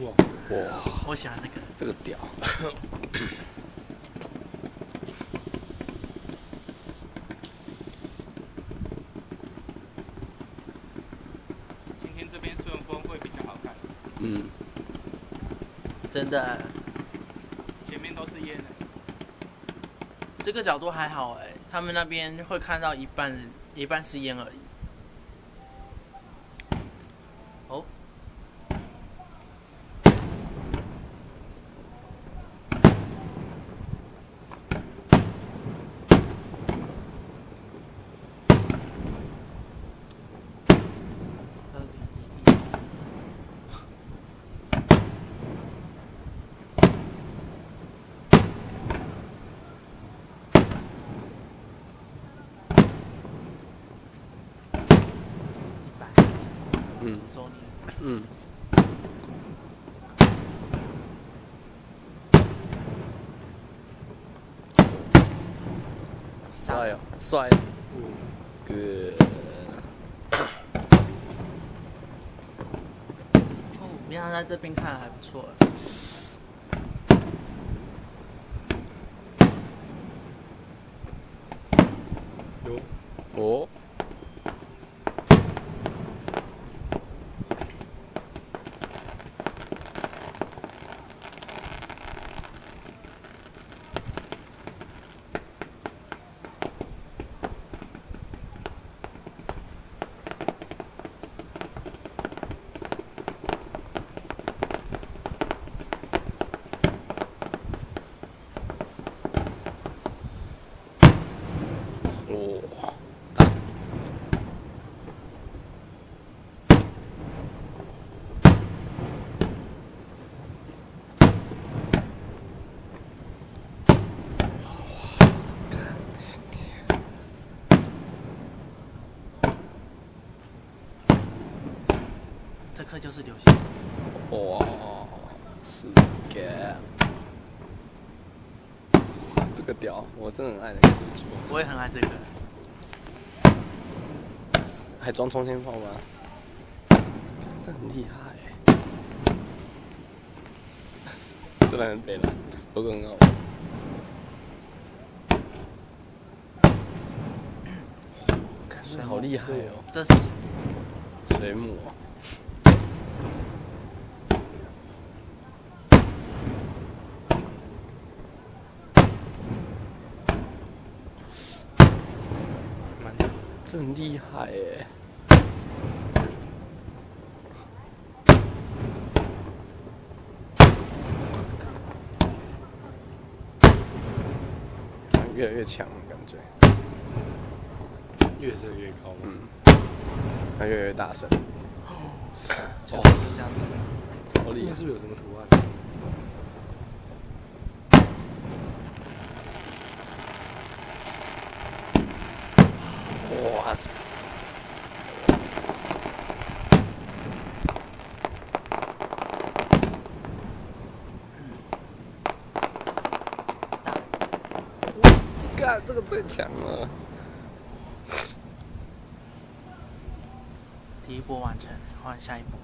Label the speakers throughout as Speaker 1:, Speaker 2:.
Speaker 1: 哇，
Speaker 2: 我喜欢这个。
Speaker 1: 这个屌。
Speaker 3: 今天这边顺风会比较好看。
Speaker 1: 嗯，
Speaker 2: 真的，
Speaker 3: 前面都是烟的。
Speaker 2: 这个角度还好哎，他们那边会看到一半是烟而已。哦，
Speaker 1: 嗯
Speaker 2: 周年。
Speaker 1: 嗯，帅哦，帅。Good。
Speaker 2: 哦，平常在这边看还不错。
Speaker 1: 有。哦。
Speaker 2: 这颗就是流星。
Speaker 1: 哇，是个。这个屌，我真的很爱那个事情。
Speaker 2: 我也很爱这个。
Speaker 1: 还装冲天炮吗？这很厉害欸。真的很北蓝，不过很好玩。看水好厉害哦！
Speaker 2: 这是
Speaker 1: 水母哦。这很厉害耶！越来越强的感觉，
Speaker 4: 越射越高。
Speaker 1: 它越来越大声。
Speaker 2: 就是这样子。
Speaker 1: 超厉害！
Speaker 4: 是不是有什么图案？
Speaker 1: 哇塞！干，这个最强了！
Speaker 2: 第一波完成，换下一波。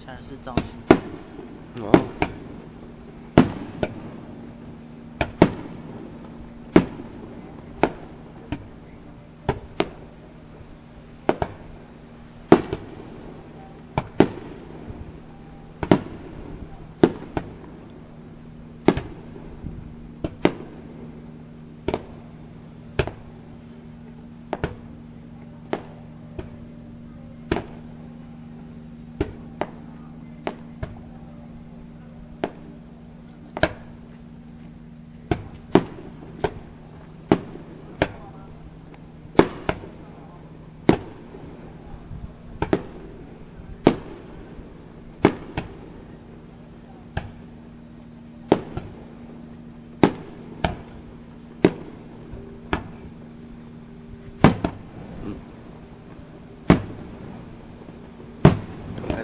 Speaker 2: 现在是造型。
Speaker 1: 哦。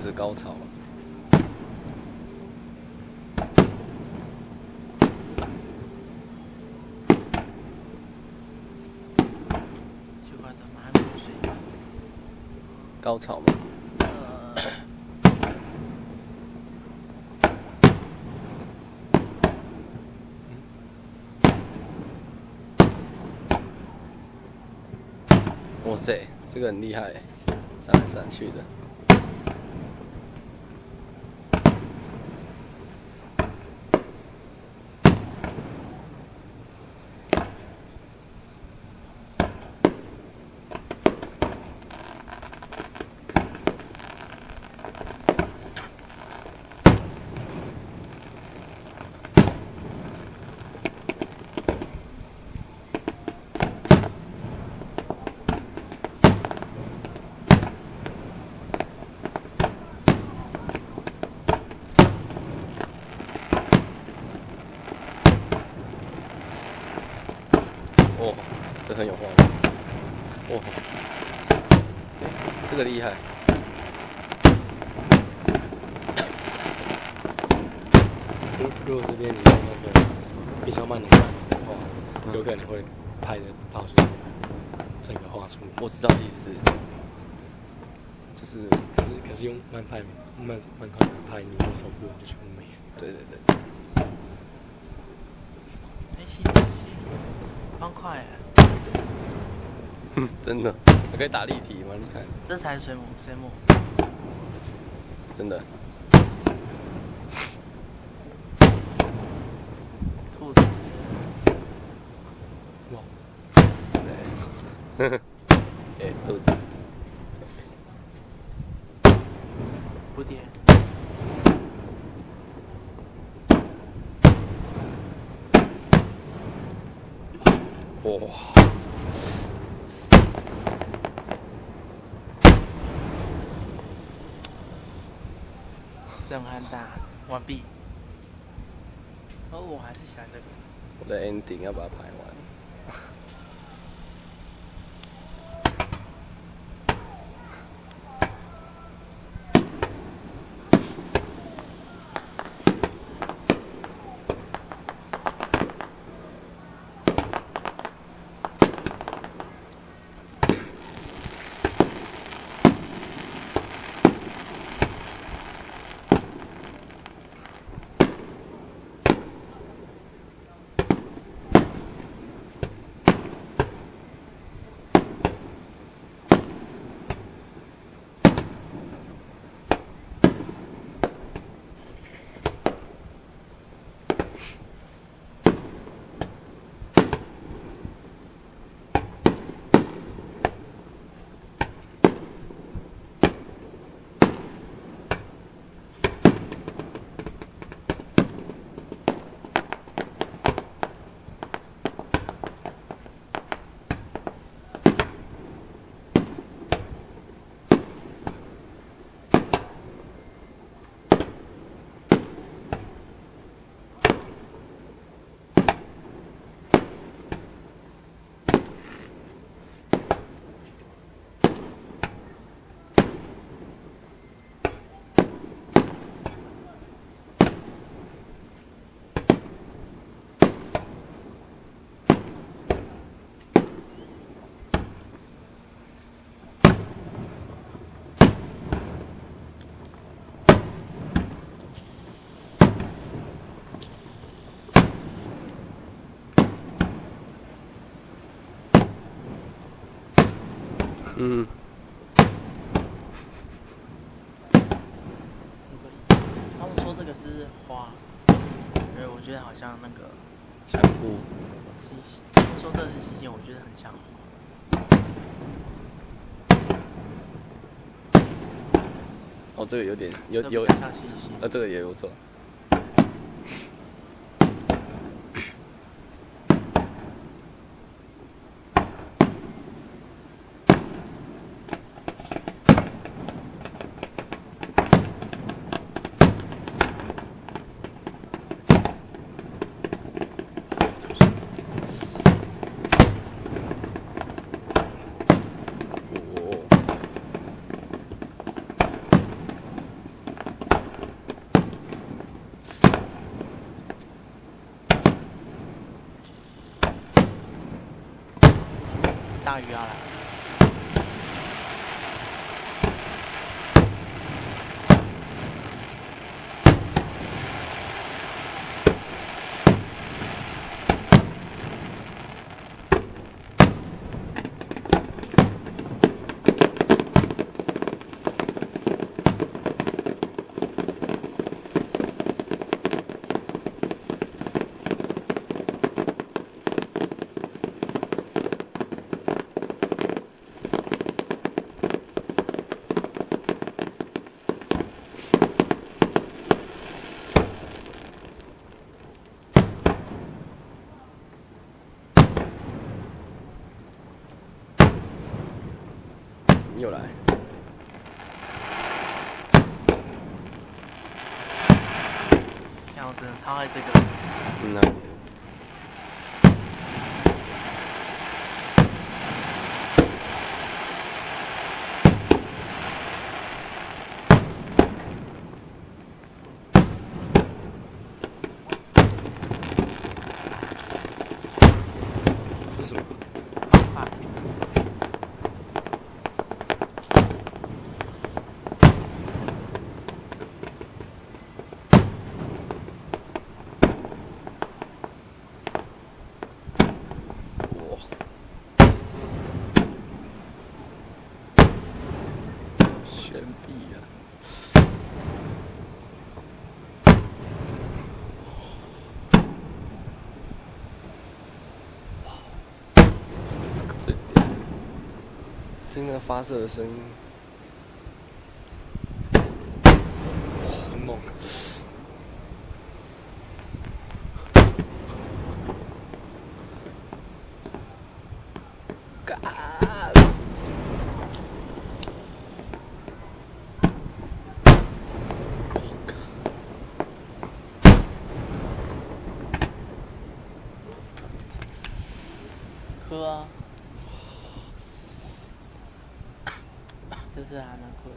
Speaker 1: 是高潮。
Speaker 2: 奇怪，怎么还没有睡？
Speaker 1: 高潮吗？哇塞，这个很厉害，闪来闪去的。哦，这很有画面。哦，这个厉害。
Speaker 4: 如果这边你用那个比较慢的画面的话，有可能会拍得到，就是整个画出。
Speaker 1: 我知道意思，就是
Speaker 4: 可是用慢快拍，你握手不稳就全部没了。
Speaker 1: 对对对。
Speaker 2: 哎，新东西，方块哎，
Speaker 1: 真的，还可以打立体吗？你看，
Speaker 2: 这才是水母，水母。
Speaker 1: 真的。
Speaker 2: 兔子，
Speaker 4: 哇，
Speaker 1: 哎，肚子。
Speaker 2: 蝴蝶，
Speaker 1: 哇，
Speaker 2: 震撼大，完毕。哦，我还是喜欢这个。
Speaker 1: 我的 ending 要把它拍完。嗯，
Speaker 2: 他们说这个是花，我觉得好像那个
Speaker 1: 香菇。
Speaker 2: 星星。他们说这个是星星，我觉得很像花。
Speaker 1: 哦，这个有点有，
Speaker 2: 这比较像星星。
Speaker 1: 这个也不错。哦，
Speaker 2: 大鱼要来。
Speaker 1: 又来，
Speaker 2: 看我真的超爱这个。
Speaker 1: 嗯呐、这是什么？
Speaker 2: 啊，
Speaker 1: 哇，悬臂啊！这个最屌，听那个发射的声音，哇，很猛。干！
Speaker 2: 哭啊！这是还蛮酷的。